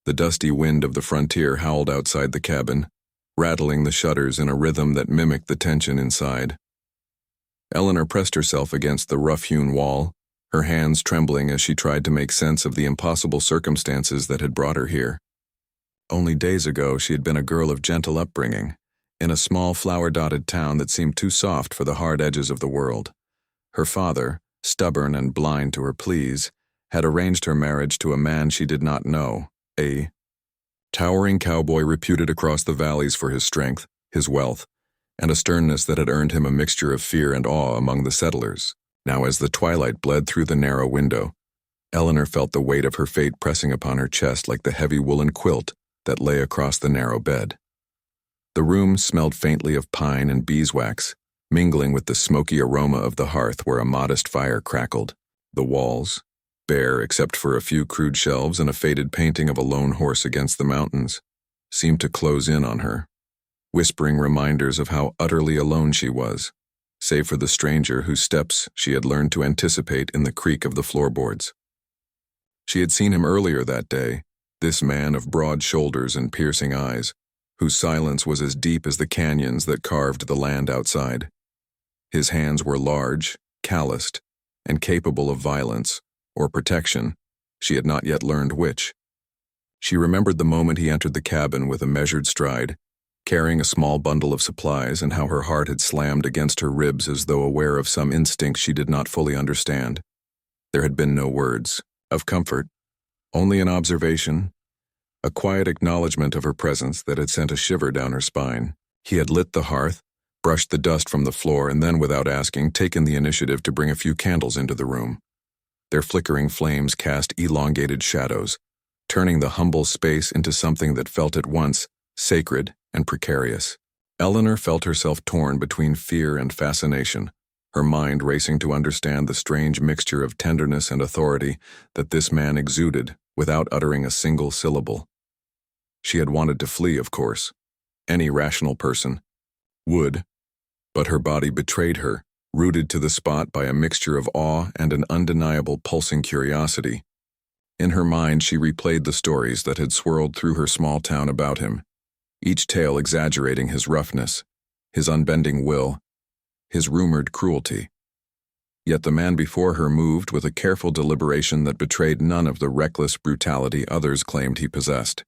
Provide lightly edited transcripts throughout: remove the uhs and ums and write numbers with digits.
The dusty wind of the frontier howled outside the cabin, rattling the shutters in a rhythm that mimicked the tension inside. Eleanor pressed herself against the rough-hewn wall, her hands trembling as she tried to make sense of the impossible circumstances that had brought her here. Only days ago she had been a girl of gentle upbringing, in a small flower-dotted town that seemed too soft for the hard edges of the world. Her father, stubborn and blind to her pleas, had arranged her marriage to a man she did not know, a towering cowboy reputed across the valleys for his strength, his wealth, and a sternness that had earned him a mixture of fear and awe among the settlers. Now, as the twilight bled through the narrow window, Eleanor felt the weight of her fate pressing upon her chest like the heavy woolen quilt that lay across the narrow bed. The room smelled faintly of pine and beeswax, mingling with the smoky aroma of the hearth where a modest fire crackled. The walls, bare except for a few crude shelves and a faded painting of a lone horse against the mountains, seemed to close in on her, whispering reminders of how utterly alone she was, save for the stranger whose steps she had learned to anticipate in the creak of the floorboards. She had seen him earlier that day, this man of broad shoulders and piercing eyes, whose silence was as deep as the canyons that carved the land outside. His hands were large, calloused, and capable of violence, or protection, she had not yet learned which. She remembered the moment he entered the cabin with a measured stride, carrying a small bundle of supplies, and how her heart had slammed against her ribs as though aware of some instinct she did not fully understand. There had been no words of comfort, only an observation, a quiet acknowledgement of her presence that had sent a shiver down her spine. He had lit the hearth, brushed the dust from the floor, and then, without asking, taken the initiative to bring a few candles into the room. Their flickering flames cast elongated shadows, turning the humble space into something that felt at once sacred and precarious. Eleanor felt herself torn between fear and fascination, her mind racing to understand the strange mixture of tenderness and authority that this man exuded without uttering a single syllable. She had wanted to flee, of course. Any rational person would, but her body betrayed her, rooted to the spot by a mixture of awe and an undeniable pulsing curiosity. In her mind she replayed the stories that had swirled through her small town about him, each tale exaggerating his roughness, his unbending will, his rumored cruelty. Yet the man before her moved with a careful deliberation that betrayed none of the reckless brutality others claimed he possessed.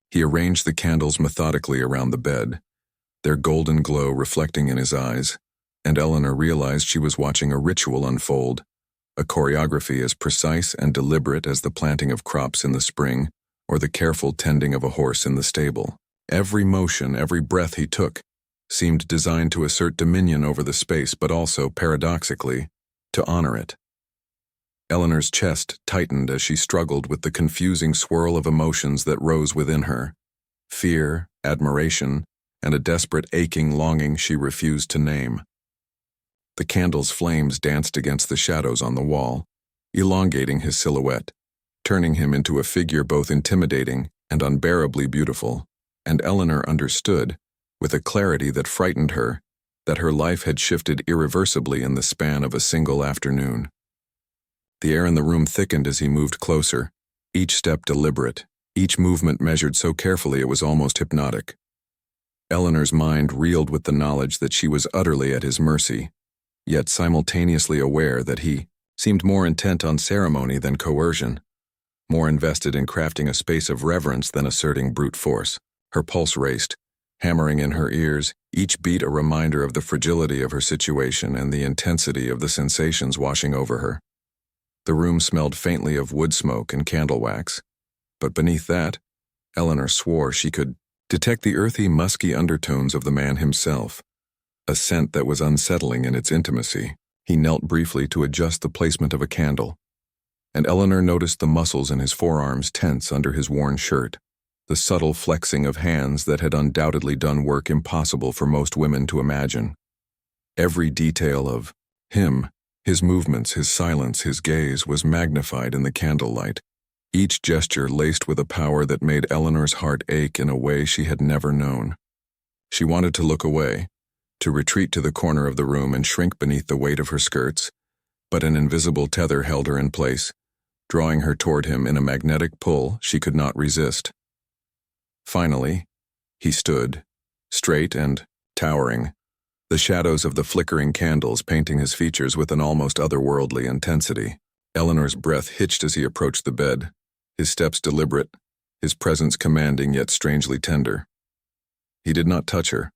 He arranged the candles methodically around the bed, their golden glow reflecting in his eyes, and Eleanor realized she was watching a ritual unfold, a choreography as precise and deliberate as the planting of crops in the spring or the careful tending of a horse in the stable. Every motion, every breath he took, seemed designed to assert dominion over the space, but also, paradoxically, to honor it. Eleanor's chest tightened as she struggled with the confusing swirl of emotions that rose within her: fear, admiration, and a desperate aching longing she refused to name. The candle's flames danced against the shadows on the wall, elongating his silhouette, turning him into a figure both intimidating and unbearably beautiful, and Eleanor understood, with a clarity that frightened her, that her life had shifted irreversibly in the span of a single afternoon. The air in the room thickened as he moved closer, each step deliberate, each movement measured so carefully it was almost hypnotic. Eleanor's mind reeled with the knowledge that she was utterly at his mercy, yet simultaneously aware that he seemed more intent on ceremony than coercion, more invested in crafting a space of reverence than asserting brute force. Her pulse raced, hammering in her ears, each beat a reminder of the fragility of her situation and the intensity of the sensations washing over her. The room smelled faintly of wood smoke and candle wax, but beneath that, Eleanor swore she could detect the earthy, musky undertones of the man himself, a scent that was unsettling in its intimacy. He knelt briefly to adjust the placement of a candle, and Eleanor noticed the muscles in his forearms tense under his worn shirt, the subtle flexing of hands that had undoubtedly done work impossible for most women to imagine. Every detail of him, his movements, his silence, his gaze, was magnified in the candlelight, each gesture laced with a power that made Eleanor's heart ache in a way she had never known. She wanted to look away, to retreat to the corner of the room and shrink beneath the weight of her skirts, but an invisible tether held her in place, drawing her toward him in a magnetic pull she could not resist. Finally, he stood, straight and towering, the shadows of the flickering candles painting his features with an almost otherworldly intensity. Eleanor's breath hitched as he approached the bed, his steps deliberate, his presence commanding yet strangely tender. He did not touch her,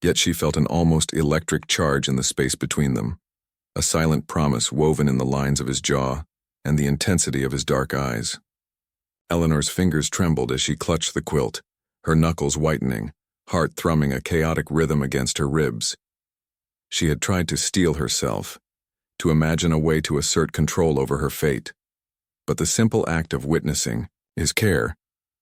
yet she felt an almost electric charge in the space between them, a silent promise woven in the lines of his jaw and the intensity of his dark eyes. Eleanor's fingers trembled as she clutched the quilt, her knuckles whitening, heart thrumming a chaotic rhythm against her ribs. She had tried to steel herself, to imagine a way to assert control over her fate. But the simple act of witnessing, his care,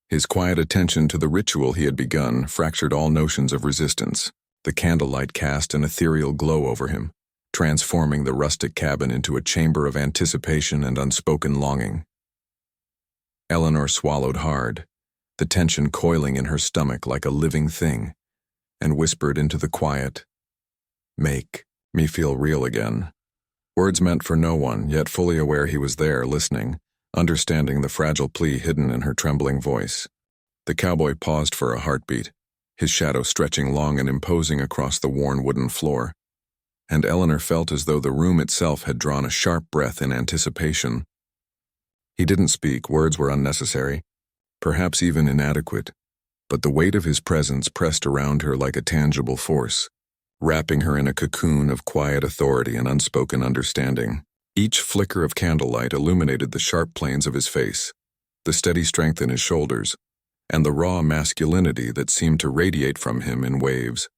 his quiet attention to the ritual he had begun, fractured all notions of resistance. The candlelight cast an ethereal glow over him, transforming the rustic cabin into a chamber of anticipation and unspoken longing. Eleanor swallowed hard, the tension coiling in her stomach like a living thing, and whispered into the quiet, "Make me feel real again." Words meant for no one, yet fully aware he was there, listening, understanding the fragile plea hidden in her trembling voice. The cowboy paused for a heartbeat, his shadow stretching long and imposing across the worn wooden floor, and Eleanor felt as though the room itself had drawn a sharp breath in anticipation. He didn't speak, words were unnecessary, perhaps even inadequate, but the weight of his presence pressed around her like a tangible force, wrapping her in a cocoon of quiet authority and unspoken understanding. Each flicker of candlelight illuminated the sharp planes of his face, the steady strength in his shoulders, and the raw masculinity that seemed to radiate from him in waves.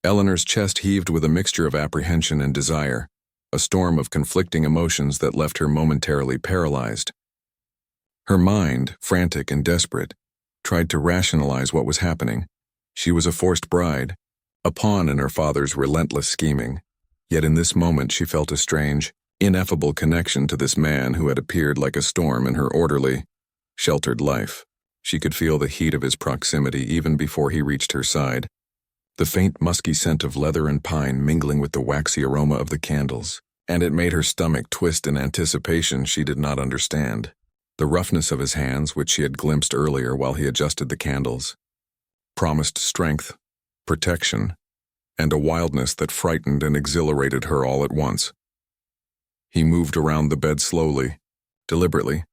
Eleanor's chest heaved with a mixture of apprehension and desire, a storm of conflicting emotions that left her momentarily paralyzed. Her mind, frantic and desperate, tried to rationalize what was happening. She was a forced bride, a pawn in her father's relentless scheming. Yet in this moment she felt a strange, ineffable connection to this man who had appeared like a storm in her orderly, sheltered life. She could feel the heat of his proximity even before he reached her side, the faint musky scent of leather and pine mingling with the waxy aroma of the candles, and it made her stomach twist in anticipation she did not understand. The roughness of his hands, which she had glimpsed earlier while he adjusted the candles, promised strength, protection, and a wildness that frightened and exhilarated her all at once. He moved around the bed slowly, deliberately,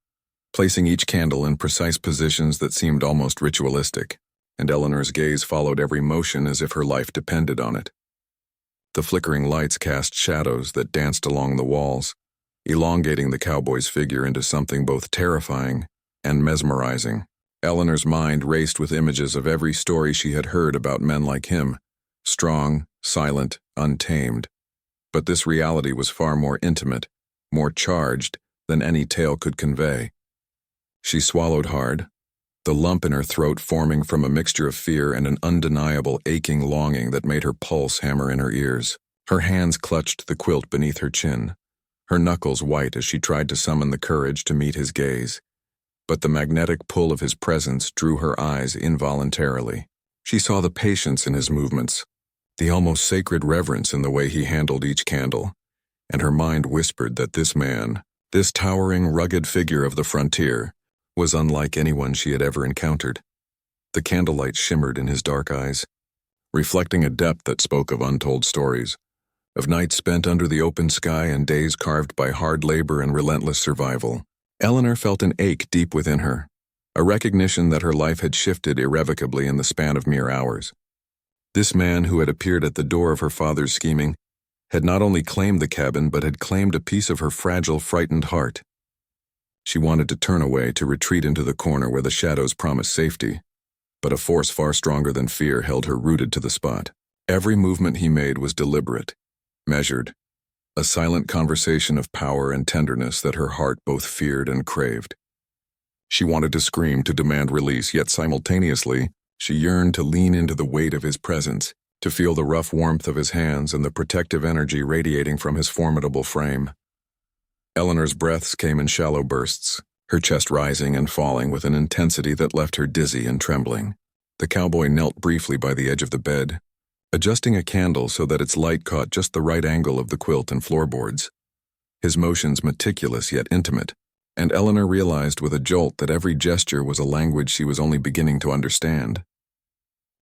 placing each candle in precise positions that seemed almost ritualistic, and Eleanor's gaze followed every motion as if her life depended on it. The flickering lights cast shadows that danced along the walls, elongating the cowboy's figure into something both terrifying and mesmerizing. Eleanor's mind raced with images of every story she had heard about men like him, strong, silent, untamed. But this reality was far more intimate, more charged than any tale could convey. She swallowed hard, the lump in her throat forming from a mixture of fear and an undeniable aching longing that made her pulse hammer in her ears. Her hands clutched the quilt beneath her chin, her knuckles white as she tried to summon the courage to meet his gaze. But the magnetic pull of his presence drew her eyes involuntarily. She saw the patience in his movements, the almost sacred reverence in the way he handled each candle, and her mind whispered that this man, this towering, rugged figure of the frontier, was unlike anyone she had ever encountered. The candlelight shimmered in his dark eyes, reflecting a depth that spoke of untold stories, of nights spent under the open sky and days carved by hard labor and relentless survival. Eleanor felt an ache deep within her, a recognition that her life had shifted irrevocably in the span of mere hours. This man who had appeared at the door of her father's scheming had not only claimed the cabin but had claimed a piece of her fragile, frightened heart. She wanted to turn away, to retreat into the corner where the shadows promised safety, but a force far stronger than fear held her rooted to the spot. Every movement he made was deliberate, measured, a silent conversation of power and tenderness that her heart both feared and craved. She wanted to scream, to demand release, yet simultaneously, she yearned to lean into the weight of his presence, to feel the rough warmth of his hands and the protective energy radiating from his formidable frame. Eleanor's breaths came in shallow bursts, her chest rising and falling with an intensity that left her dizzy and trembling. The cowboy knelt briefly by the edge of the bed, adjusting a candle so that its light caught just the right angle of the quilt and floorboards. His motions meticulous yet intimate, And Eleanor realized with a jolt that every gesture was a language she was only beginning to understand.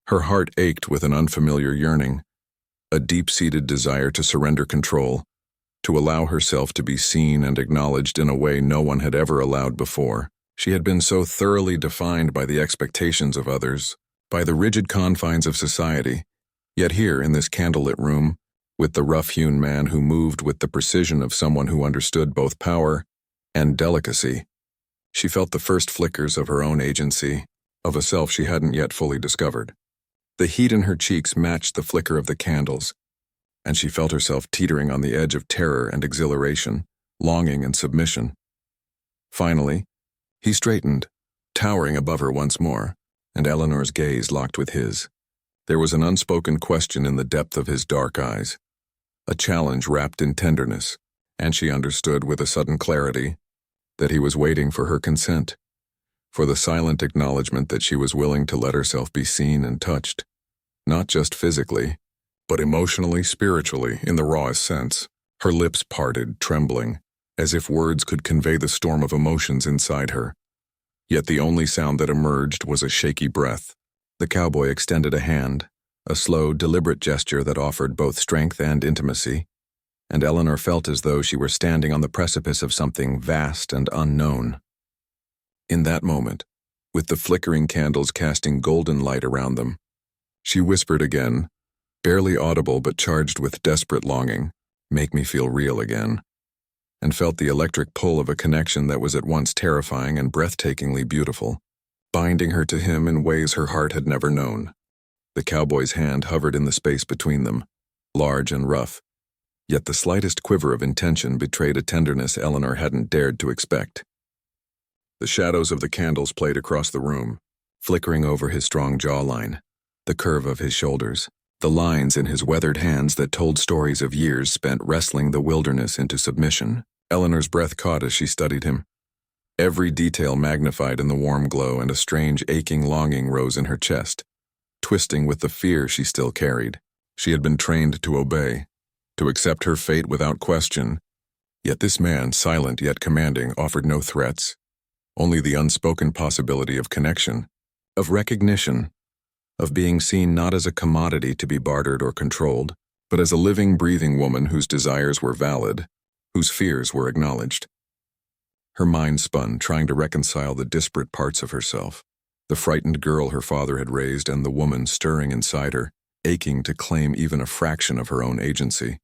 Her heart ached with an unfamiliar yearning, a deep-seated desire to surrender control, to allow herself to be seen and acknowledged in a way no one had ever allowed before. She had been so thoroughly defined by the expectations of others, by the rigid confines of society, yet here in this candlelit room, with the rough-hewn man who moved with the precision of someone who understood both power and delicacy, she felt the first flickers of her own agency, of a self she hadn't yet fully discovered. The heat in her cheeks matched the flicker of the candles, and she felt herself teetering on the edge of terror and exhilaration, longing and submission. Finally, he straightened, towering above her once more, and Eleanor's gaze locked with his. There was an unspoken question in the depth of his dark eyes, a challenge wrapped in tenderness, and she understood with a sudden clarity that he was waiting for her consent, for the silent acknowledgement that she was willing to let herself be seen and touched, not just physically, but emotionally, spiritually, in the rawest sense. Her lips parted, trembling, as if words could convey the storm of emotions inside her. Yet the only sound that emerged was a shaky breath. The cowboy extended a hand, a slow, deliberate gesture that offered both strength and intimacy, and Eleanor felt as though she were standing on the precipice of something vast and unknown. In that moment, with the flickering candles casting golden light around them, she whispered again, barely audible but charged with desperate longing, "Make me feel real again," and felt the electric pull of a connection that was at once terrifying and breathtakingly beautiful, binding her to him in ways her heart had never known. The cowboy's hand hovered in the space between them, large and rough, yet the slightest quiver of intention betrayed a tenderness Eleanor hadn't dared to expect. The shadows of the candles played across the room, flickering over his strong jawline, the curve of his shoulders, the lines in his weathered hands that told stories of years spent wrestling the wilderness into submission. Eleanor's breath caught as she studied him. Every detail magnified in the warm glow, and a strange aching longing rose in her chest, twisting with the fear she still carried. She had been trained to obey, to accept her fate without question, yet this man, silent yet commanding, offered no threats, only the unspoken possibility of connection, of recognition, of being seen not as a commodity to be bartered or controlled, but as a living, breathing woman whose desires were valid, whose fears were acknowledged. Her mind spun, trying to reconcile the disparate parts of herself, the frightened girl her father had raised and the woman stirring inside her, aching to claim even a fraction of her own agency.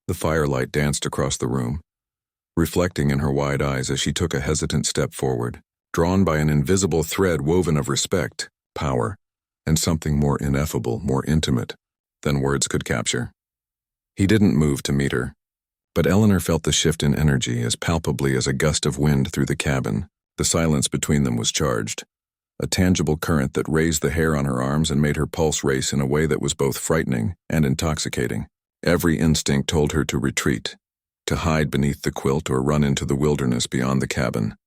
The firelight danced across the room, reflecting in her wide eyes as she took a hesitant step forward, drawn by an invisible thread woven of respect, power, and something more ineffable, more intimate than words could capture. He didn't move to meet her, but Eleanor felt the shift in energy as palpably as a gust of wind through the cabin. The silence between them was charged, a tangible current that raised the hair on her arms and made her pulse race in a way that was both frightening and intoxicating. Every instinct told her to retreat, to hide beneath the quilt or run into the wilderness beyond the cabin.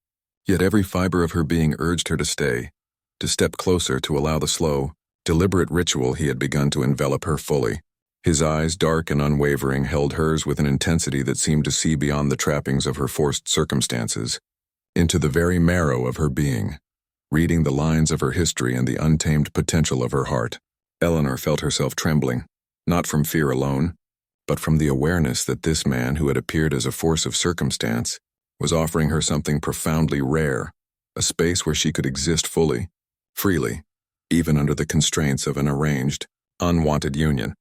Yet every fiber of her being urged her to stay, to step closer, to allow the slow, deliberate ritual he had begun to envelop her fully. His eyes, dark and unwavering, held hers with an intensity that seemed to see beyond the trappings of her forced circumstances, into the very marrow of her being, reading the lines of her history and the untamed potential of her heart. Eleanor felt herself trembling, not from fear alone, but from the awareness that this man, who had appeared as a force of circumstance, was offering her something profoundly rare, a space where she could exist fully, freely, even under the constraints of an arranged, unwanted union.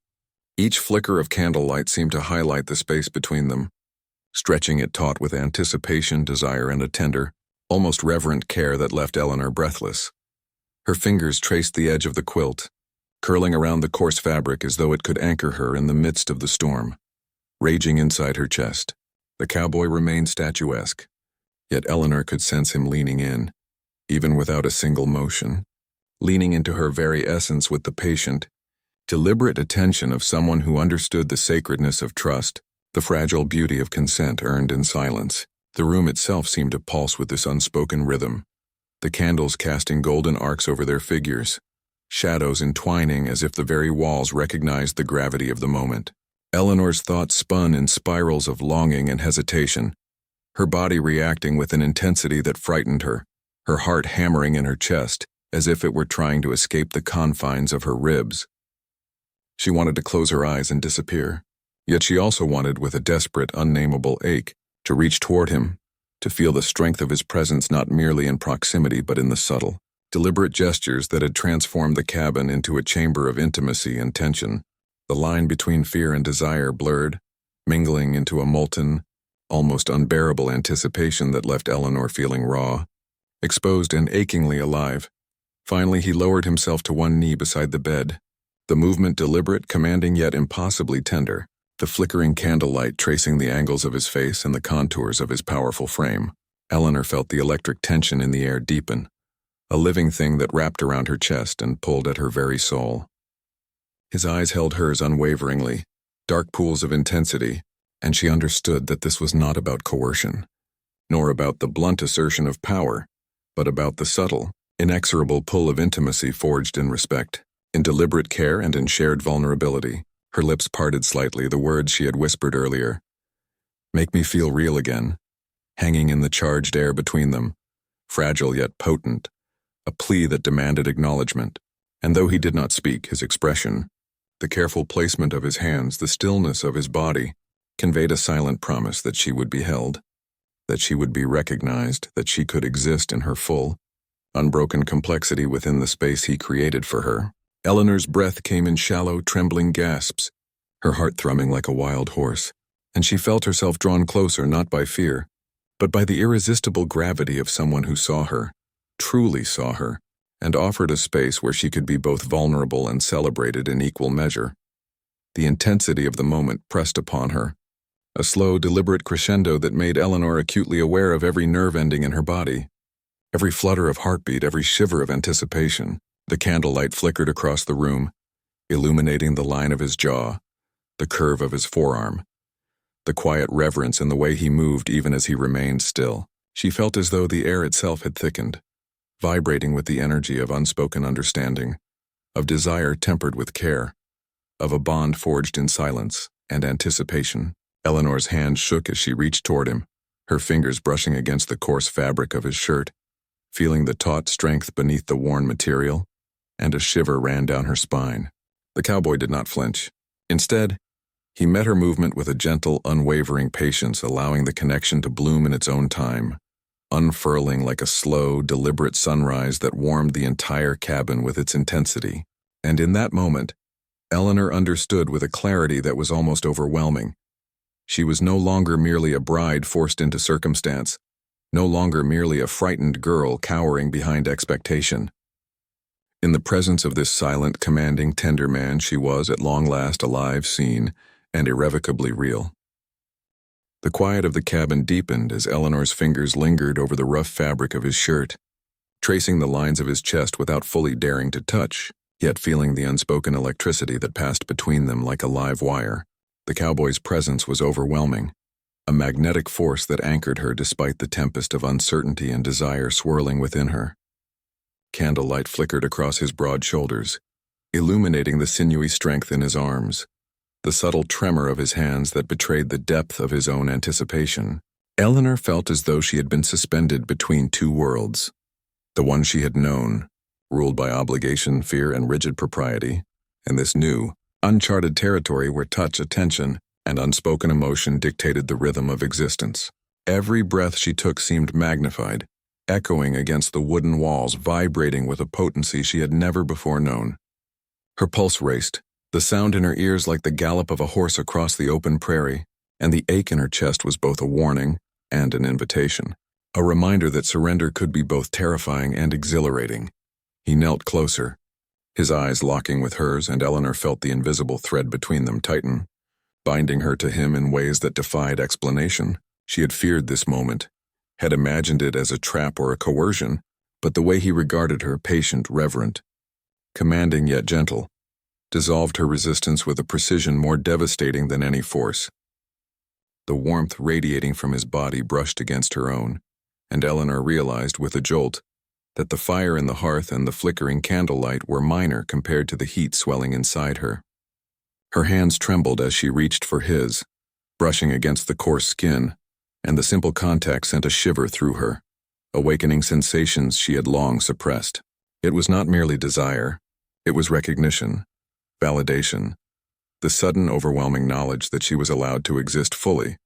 Each flicker of candlelight seemed to highlight the space between them, stretching it taut with anticipation, desire, and a tender, almost reverent care that left Eleanor breathless. Her fingers traced the edge of the quilt, curling around the coarse fabric as though it could anchor her in the midst of the storm. Raging inside her chest, the cowboy remained statuesque, yet Eleanor could sense him leaning in, even without a single motion, leaning into her very essence with the patient, deliberate attention of someone who understood the sacredness of trust, the fragile beauty of consent earned in silence. The room itself seemed to pulse with this unspoken rhythm, the candles casting golden arcs over their figures, shadows entwining as if the very walls recognized the gravity of the moment. Eleanor's thoughts spun in spirals of longing and hesitation, her body reacting with an intensity that frightened her, her heart hammering in her chest as if it were trying to escape the confines of her ribs. She wanted to close her eyes and disappear, yet she also wanted, with a desperate, unnameable ache, to reach toward him, to feel the strength of his presence not merely in proximity but in the subtle, deliberate gestures that had transformed the cabin into a chamber of intimacy and tension. The line between fear and desire blurred, mingling into a molten, almost unbearable anticipation that left Eleanor feeling raw, exposed and achingly alive. Finally, he lowered himself to one knee beside the bed, the movement deliberate, commanding yet impossibly tender, the flickering candlelight tracing the angles of his face and the contours of his powerful frame. Eleanor felt the electric tension in the air deepen, a living thing that wrapped around her chest and pulled at her very soul. His eyes held hers unwaveringly, dark pools of intensity, and she understood that this was not about coercion, nor about the blunt assertion of power, but about the subtle, inexorable pull of intimacy forged in respect, in deliberate care and in shared vulnerability. Her lips parted slightly, the words she had whispered earlier. "Make me feel real again," hanging in the charged air between them, fragile yet potent, a plea that demanded acknowledgement. And though he did not speak, his expression, the careful placement of his hands, the stillness of his body, conveyed a silent promise that she would be held, that she would be recognized, that she could exist in her full, unbroken complexity within the space he created for her. Eleanor's breath came in shallow, trembling gasps, her heart thrumming like a wild horse, and she felt herself drawn closer not by fear, but by the irresistible gravity of someone who saw her, truly saw her, and offered a space where she could be both vulnerable and celebrated in equal measure. The intensity of the moment pressed upon her, a slow, deliberate crescendo that made Eleanor acutely aware of every nerve ending in her body, every flutter of heartbeat, every shiver of anticipation. The candlelight flickered across the room, illuminating the line of his jaw, the curve of his forearm, the quiet reverence in the way he moved even as he remained still. She felt as though the air itself had thickened, vibrating with the energy of unspoken understanding, of desire tempered with care, of a bond forged in silence and anticipation. Eleanor's hand shook as she reached toward him, her fingers brushing against the coarse fabric of his shirt, feeling the taut strength beneath the worn material, and a shiver ran down her spine. The cowboy did not flinch. Instead, he met her movement with a gentle, unwavering patience, allowing the connection to bloom in its own time, unfurling like a slow, deliberate sunrise that warmed the entire cabin with its intensity. And in that moment, Eleanor understood with a clarity that was almost overwhelming. She was no longer merely a bride forced into circumstance, no longer merely a frightened girl cowering behind expectation. In the presence of this silent, commanding, tender man, she was, at long last, alive, seen, and irrevocably real. The quiet of the cabin deepened as Eleanor's fingers lingered over the rough fabric of his shirt, tracing the lines of his chest without fully daring to touch, yet feeling the unspoken electricity that passed between them like a live wire. The cowboy's presence was overwhelming, a magnetic force that anchored her despite the tempest of uncertainty and desire swirling within her. Candlelight flickered across his broad shoulders, illuminating the sinewy strength in his arms, the subtle tremor of his hands that betrayed the depth of his own anticipation. Eleanor felt as though she had been suspended between two worlds, the one she had known, ruled by obligation, fear, and rigid propriety, and this new, uncharted territory where touch, attention, and unspoken emotion dictated the rhythm of existence. Every breath she took seemed magnified, echoing against the wooden walls, vibrating with a potency she had never before known. Her pulse raced, the sound in her ears like the gallop of a horse across the open prairie, and the ache in her chest was both a warning and an invitation, a reminder that surrender could be both terrifying and exhilarating. He knelt closer, his eyes locking with hers, and Eleanor felt the invisible thread between them tighten, binding her to him in ways that defied explanation. She had feared this moment, had imagined it as a trap or a coercion, but the way he regarded her, patient, reverent, commanding yet gentle, dissolved her resistance with a precision more devastating than any force. The warmth radiating from his body brushed against her own, and Eleanor realized with a jolt that the fire in the hearth and the flickering candlelight were minor compared to the heat swelling inside her. Her hands trembled as she reached for his, brushing against the coarse skin, and the simple contact sent a shiver through her, awakening sensations she had long suppressed. It was not merely desire, it was recognition, validation, the sudden overwhelming knowledge that she was allowed to exist fully,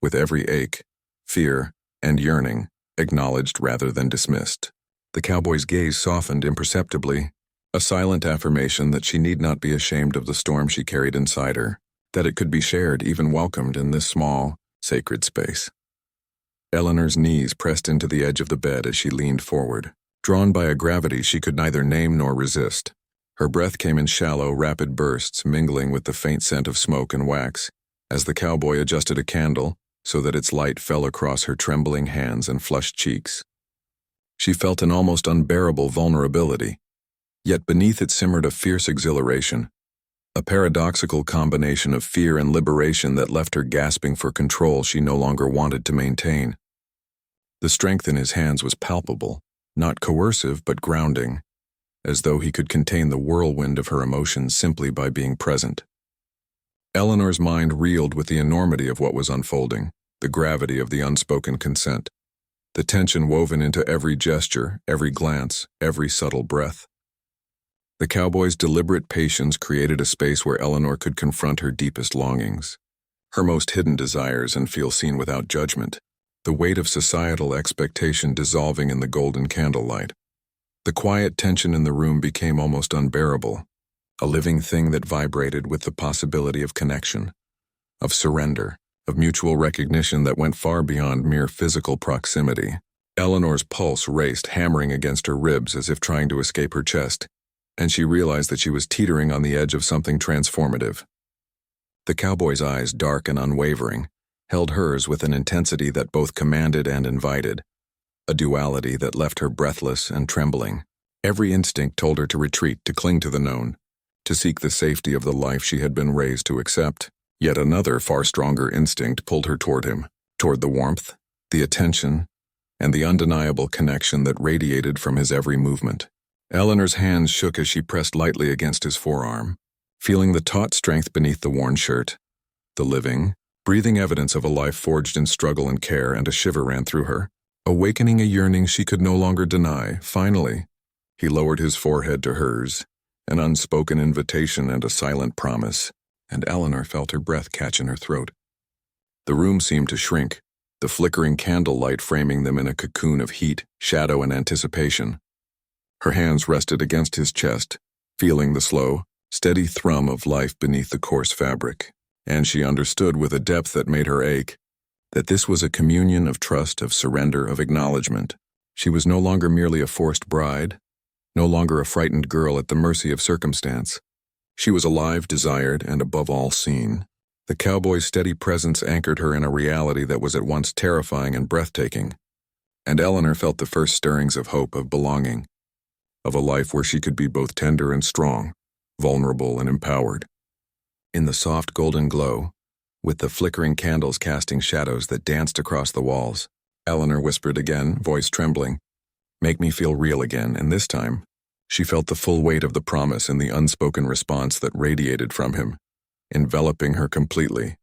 with every ache, fear, and yearning acknowledged rather than dismissed. The cowboy's gaze softened imperceptibly, a silent affirmation that she need not be ashamed of the storm she carried inside her, that it could be shared, even welcomed in this small, sacred space. Eleanor's knees pressed into the edge of the bed as she leaned forward, drawn by a gravity she could neither name nor resist. Her breath came in shallow, rapid bursts, mingling with the faint scent of smoke and wax, as the cowboy adjusted a candle so that its light fell across her trembling hands and flushed cheeks. She felt an almost unbearable vulnerability, yet beneath it simmered a fierce exhilaration, a paradoxical combination of fear and liberation that left her gasping for control she no longer wanted to maintain. The strength in his hands was palpable, not coercive but grounding, as though he could contain the whirlwind of her emotions simply by being present. Eleanor's mind reeled with the enormity of what was unfolding, the gravity of the unspoken consent, the tension woven into every gesture, every glance, every subtle breath. The cowboy's deliberate patience created a space where Eleanor could confront her deepest longings, her most hidden desires, and feel seen without judgment, the weight of societal expectation dissolving in the golden candlelight. The quiet tension in the room became almost unbearable, a living thing that vibrated with the possibility of connection, of surrender, of mutual recognition that went far beyond mere physical proximity. Eleanor's pulse raced, hammering against her ribs as if trying to escape her chest, and she realized that she was teetering on the edge of something transformative. The cowboy's eyes, dark and unwavering, held hers with an intensity that both commanded and invited, a duality that left her breathless and trembling. Every instinct told her to retreat, to cling to the known, to seek the safety of the life she had been raised to accept. Yet another, far stronger instinct pulled her toward him, toward the warmth, the attention, and the undeniable connection that radiated from his every movement. Eleanor's hands shook as she pressed lightly against his forearm, feeling the taut strength beneath the worn shirt, the living, breathing evidence of a life forged in struggle and care, and a shiver ran through her, awakening a yearning she could no longer deny. Finally, he lowered his forehead to hers, an unspoken invitation and a silent promise, and Eleanor felt her breath catch in her throat. The room seemed to shrink, the flickering candlelight framing them in a cocoon of heat, shadow, and anticipation. Her hands rested against his chest, feeling the slow, steady thrum of life beneath the coarse fabric, and she understood with a depth that made her ache that this was a communion of trust, of surrender, of acknowledgement. She was no longer merely a forced bride, no longer a frightened girl at the mercy of circumstance. She was alive, desired, and above all seen. The cowboy's steady presence anchored her in a reality that was at once terrifying and breathtaking, and Eleanor felt the first stirrings of hope, of belonging, of a life where she could be both tender and strong, vulnerable and empowered. In the soft golden glow, with the flickering candles casting shadows that danced across the walls, Eleanor whispered again, voice trembling, "Make me feel real again," and this time, she felt the full weight of the promise in the unspoken response that radiated from him, enveloping her completely.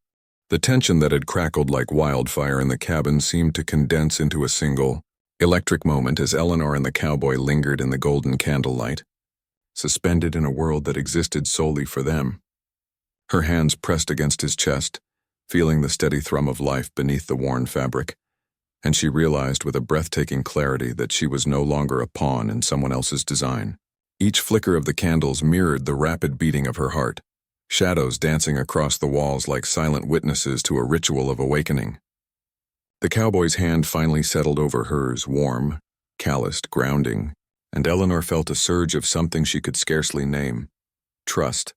The tension that had crackled like wildfire in the cabin seemed to condense into a single, electric moment as Eleanor and the cowboy lingered in the golden candlelight, suspended in a world that existed solely for them. Her hands pressed against his chest, feeling the steady thrum of life beneath the worn fabric, and she realized with a breathtaking clarity that she was no longer a pawn in someone else's design. Each flicker of the candles mirrored the rapid beating of her heart, shadows dancing across the walls like silent witnesses to a ritual of awakening. The cowboy's hand finally settled over hers, warm, calloused, grounding, and Eleanor felt a surge of something she could scarcely name: trust,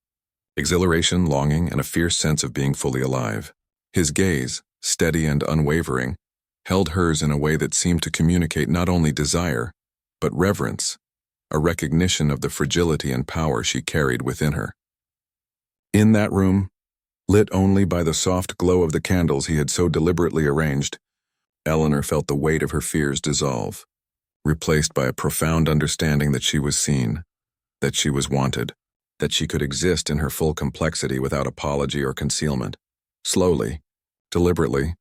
exhilaration, longing, and a fierce sense of being fully alive. His gaze, steady and unwavering, held hers in a way that seemed to communicate not only desire, but reverence, a recognition of the fragility and power she carried within her. In that room, lit only by the soft glow of the candles he had so deliberately arranged, Eleanor felt the weight of her fears dissolve, replaced by a profound understanding that she was seen, that she was wanted, that she could exist in her full complexity without apology or concealment. Slowly, deliberately,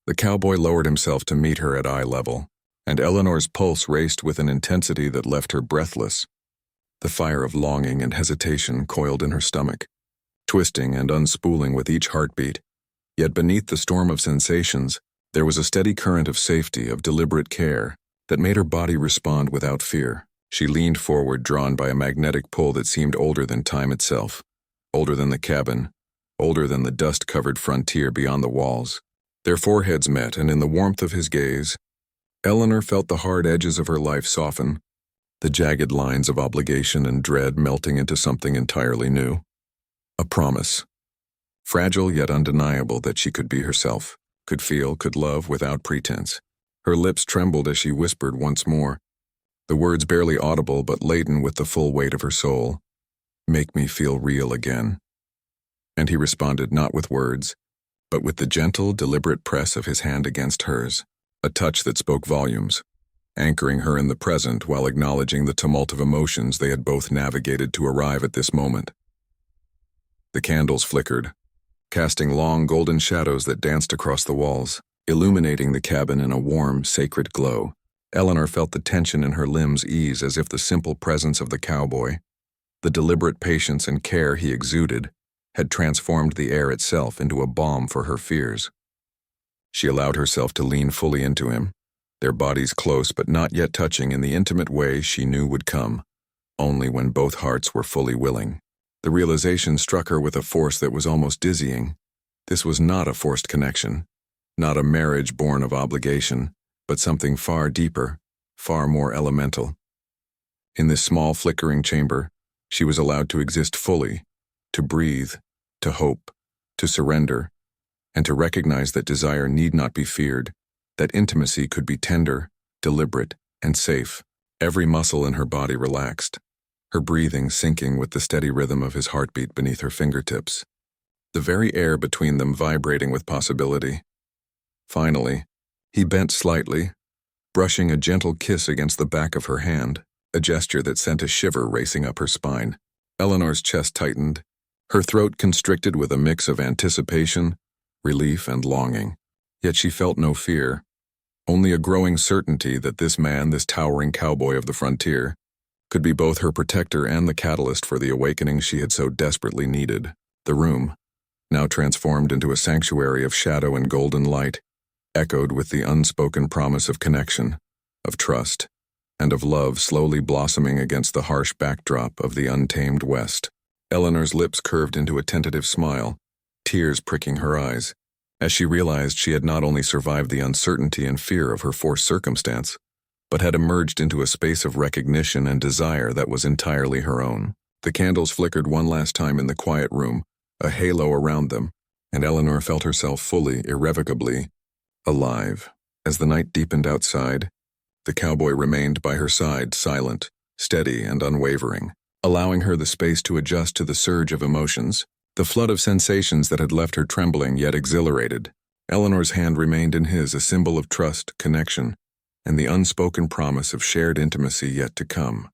The cowboy lowered himself to meet her at eye level, and Eleanor's pulse raced with an intensity that left her breathless. The fire of longing and hesitation coiled in her stomach, twisting and unspooling with each heartbeat. Yet beneath the storm of sensations, there was a steady current of safety, of deliberate care, that made her body respond without fear. She leaned forward, drawn by a magnetic pull that seemed older than time itself, older than the cabin, older than the dust-covered frontier beyond the walls. Their foreheads met, and in the warmth of his gaze, Eleanor felt the hard edges of her life soften, the jagged lines of obligation and dread melting into something entirely new. A promise, fragile yet undeniable, that she could be herself, could feel, could love without pretense. Her lips trembled as she whispered once more, the words barely audible but laden with the full weight of her soul, "Make me feel real again." And he responded not with words, but with the gentle, deliberate press of his hand against hers, a touch that spoke volumes, anchoring her in the present while acknowledging the tumult of emotions they had both navigated to arrive at this moment. The candles flickered, casting long golden shadows that danced across the walls, illuminating the cabin in a warm, sacred glow. Eleanor felt the tension in her limbs ease as if the simple presence of the cowboy, the deliberate patience and care he exuded, had transformed the air itself into a balm for her fears. She allowed herself to lean fully into him, their bodies close but not yet touching in the intimate way she knew would come, only when both hearts were fully willing. The realization struck her with a force that was almost dizzying. This was not a forced connection, not a marriage born of obligation, but something far deeper, far more elemental. In this small, flickering chamber, she was allowed to exist fully, to breathe, to hope, to surrender, and to recognize that desire need not be feared, that intimacy could be tender, deliberate, and safe. Every muscle in her body relaxed, her breathing syncing with the steady rhythm of his heartbeat beneath her fingertips, the very air between them vibrating with possibility. Finally, he bent slightly, brushing a gentle kiss against the back of her hand, a gesture that sent a shiver racing up her spine. Eleanor's chest tightened, her throat constricted with a mix of anticipation, relief, and longing. Yet she felt no fear, only a growing certainty that this man, this towering cowboy of the frontier, could be both her protector and the catalyst for the awakening she had so desperately needed. The room, now transformed into a sanctuary of shadow and golden light, echoed with the unspoken promise of connection, of trust, and of love slowly blossoming against the harsh backdrop of the untamed West. Eleanor's lips curved into a tentative smile, tears pricking her eyes, as she realized she had not only survived the uncertainty and fear of her forced circumstance, but had emerged into a space of recognition and desire that was entirely her own. The candles flickered one last time in the quiet room, a halo around them, and Eleanor felt herself fully, irrevocably, alive. As the night deepened outside, the cowboy remained by her side, silent, steady, and unwavering, allowing her the space to adjust to the surge of emotions, the flood of sensations that had left her trembling yet exhilarated. Eleanor's hand remained in his, a symbol of trust, connection, and the unspoken promise of shared intimacy yet to come.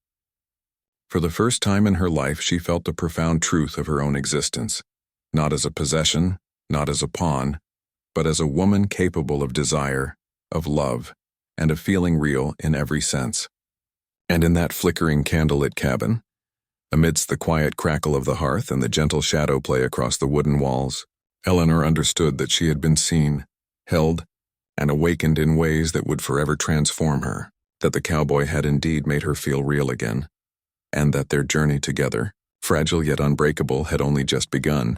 For the first time in her life, she felt the profound truth of her own existence, not as a possession, not as a pawn, but as a woman capable of desire, of love, and of feeling real in every sense. And in that flickering candlelit cabin, amidst the quiet crackle of the hearth and the gentle shadow play across the wooden walls, Eleanor understood that she had been seen, held, and awakened in ways that would forever transform her, that the cowboy had indeed made her feel real again, and that their journey together, fragile yet unbreakable, had only just begun.